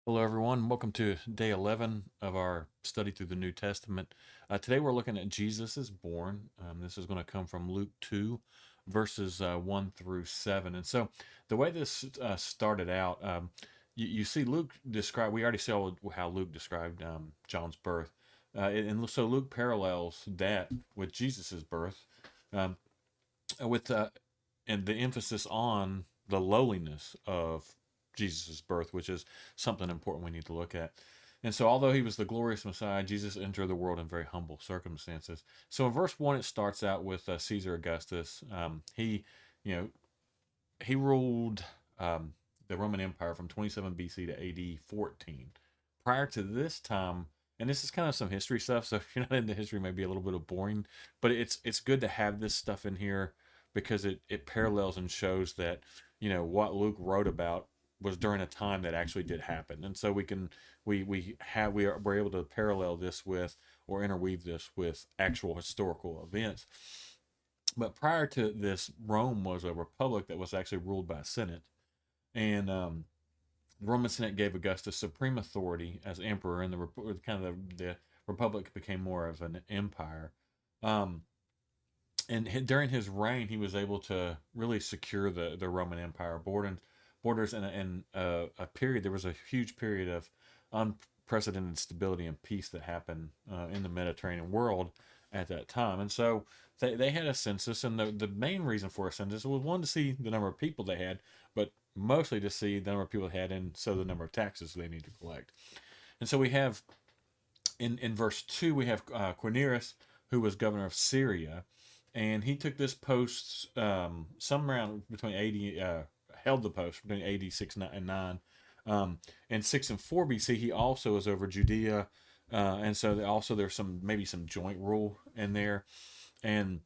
Hello, everyone. Welcome to day 11 of our study through the New Testament. Today we're looking at Jesus is born. This is going to come from Luke 2, verses 1 through 7. And so the way this started out, you see Luke describe, we already saw how Luke described John's birth. And so Luke parallels that with Jesus's birth, um, with and the emphasis on the lowliness of Jesus' birth, which is something important we need to look at. And so, although he was the glorious Messiah, Jesus entered the world in very humble circumstances. So, in verse 1, it starts out with Caesar Augustus. You know, he ruled the Roman Empire from 27 BC to AD 14. Prior to this time, and this is kind of some history stuff, so if you're not into history, it may be a little bit of boring, but it's good to have this stuff in here because it parallels and shows that what Luke wrote about was during a time that actually did happen, and so we're able to parallel this with or interweave this with actual historical events. But prior to this, Rome was a republic that was actually ruled by a senate, and the Roman Senate gave Augustus supreme authority as emperor, and the republic became more of an empire. Um, and during his reign, he was able to really secure the Roman Empire borders in a period. There was a huge period of unprecedented stability and peace that happened in the Mediterranean world at that time. And so they had a census, and the main reason for a census was one to see the number of people they had, but mostly to see the number of people they had, and so the number of taxes they need to collect. And so we have in verse 2, we have Quirinius, who was governor of Syria, and he took this post some around between 80, held the post between 86 and 9. And 6 and 4 BC, he also was over Judea. And so also there's maybe some joint rule in there. And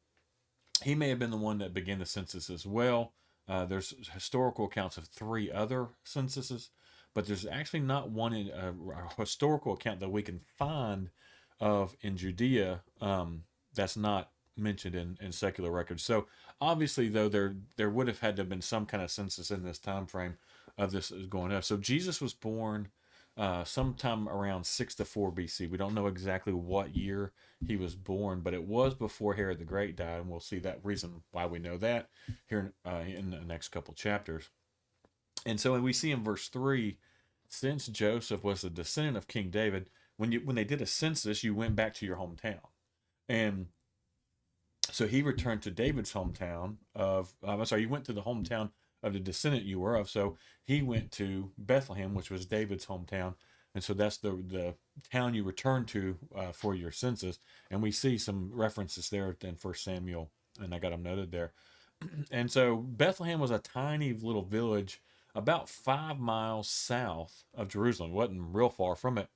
he may have been the one that began the census as well. There's historical accounts of three other censuses, but there's actually not one in a historical account that we can find of in Judea that's not mentioned in secular records. So obviously, though, there would have had to have been some kind of census in this time frame of this is going up. So Jesus was born sometime around 6 to 4 BC. We don't know exactly what year he was born, but it was before Herod the Great died, and we'll see that reason why we know that here in the next couple chapters. And so we see in verse 3, since Joseph was a descendant of King David, when they did a census, you went back to your hometown. And so he returned to David's hometown of, I'm sorry, you went to the hometown of the descendant you were of. So he went to Bethlehem, which was David's hometown. And so that's the town you return to for your census. And we see some references there in First Samuel, and I got them noted there. And so Bethlehem was a tiny little village about 5 miles south of Jerusalem. It wasn't real far from it.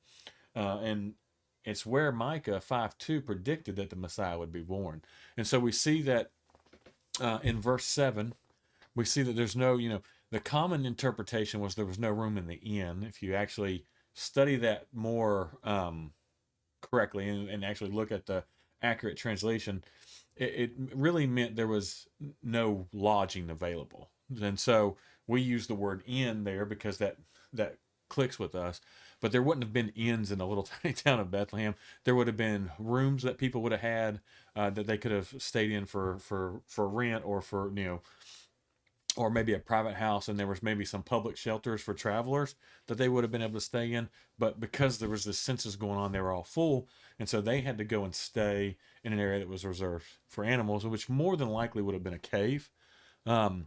And it's where Micah 5:2 predicted that the Messiah would be born. And so we see that in verse 7, we see that there's no, the common interpretation was there was no room in the inn. If you actually study that more correctly and actually look at the accurate translation, it really meant there was no lodging available. And so we use the word inn there because that clicks with us. But there wouldn't have been inns in the little tiny town of Bethlehem. There would have been rooms that people would have had that they could have stayed in for rent or for or maybe a private house, and there was maybe some public shelters for travelers that they would have been able to stay in. But because there was this census going on, they were all full, and so they had to go and stay in an area that was reserved for animals, which more than likely would have been a cave. Um,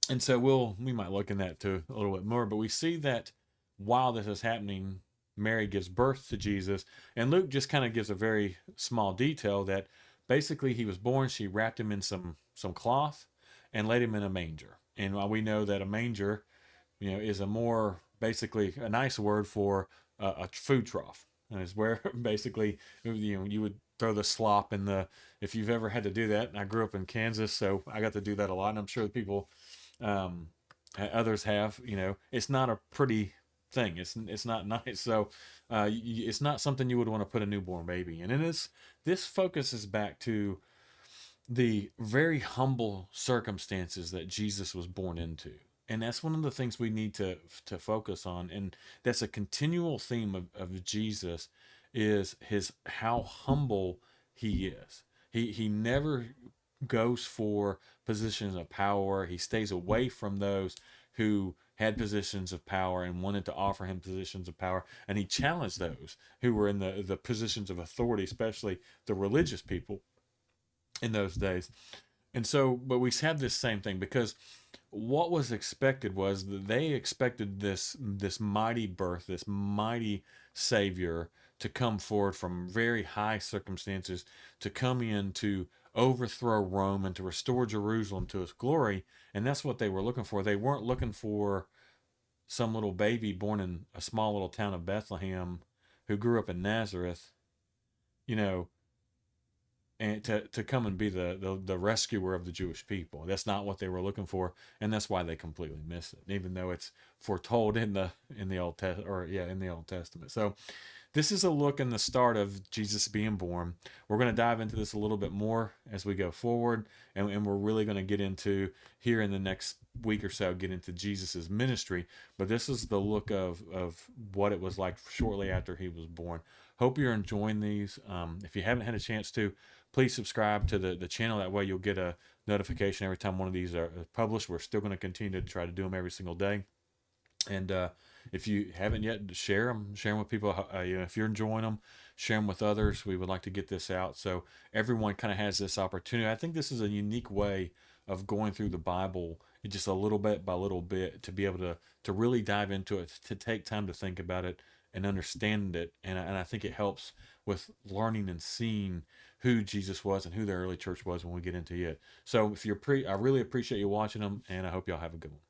and so we might look in that too a little bit more. But we see that while this is happening, Mary gives birth to Jesus, and Luke just kind of gives a very small detail that basically he was born. She wrapped him in some cloth and laid him in a manger. And while we know that a manger, is a more basically a nice word for a food trough, and it's where basically you would throw the slop in the. If you've ever had to do that, and I grew up in Kansas, so I got to do that a lot, and I'm sure the people, um, others have. It's not a pretty thing. It's not nice. So it's not something you would want to put a newborn baby in. And this focuses back to the very humble circumstances that Jesus was born into. And that's one of the things we need to focus on, and that's a continual theme of Jesus, is his how humble he is. He never goes for positions of power. He stays away from those who had positions of power and wanted to offer him positions of power, and he challenged those who were in the positions of authority, especially the religious people in those days. And so, but we had this same thing, because what was expected was that they expected this mighty birth, this mighty savior, to come forward from very high circumstances, to come in to overthrow Rome and to restore Jerusalem to its glory. And that's what they were looking for. They weren't looking for some little baby born in a small little town of Bethlehem who grew up in Nazareth, you know, and to come and be the rescuer of the Jewish people. That's not what they were looking for, and that's why they completely miss it, even though it's foretold in the Old Test or yeah in the Old Testament. So this is a look in the start of Jesus being born. We're going to dive into this a little bit more as we go forward, and we're really going to get into here in the next week or so, get into Jesus's ministry. But this is the look of what it was like shortly after he was born. Hope you're enjoying these. If you haven't had a chance to, please subscribe to the channel. That way you'll get a notification every time one of these are published. We're still going to continue to try to do them every single day. And if you haven't yet, share them, share them with people. If you're enjoying them, share them with others. We would like to get this out so everyone kind of has this opportunity. I think this is a unique way of going through the Bible, just a little bit by little bit, to be able to really dive into it, to take time to think about it and understand it. And I think it helps with learning and seeing who Jesus was and who the early church was when we get into it. So if you're I really appreciate you watching them, and I hope y'all have a good one.